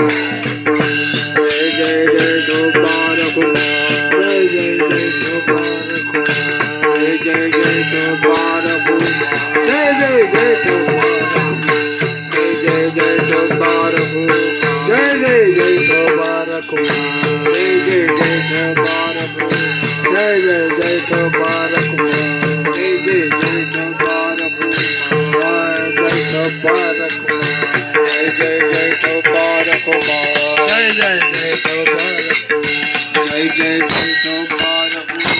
जय जय जय गोपाल कुमार जय जय जय गोपाल कुमार जय जय जय गोपाल कुमार जय जय जय गोपाल जय जय गोपाल कुमार जय जय जय गोपाल कुमार जय जय जय गोपाल कुमार जय जय जय गोपाल कुमार जय जय जय गोपाल कुमार जय जय जय गोपाल कुमार जय जय जय गोपाल कुमार जय जय जय गोपाल कुमार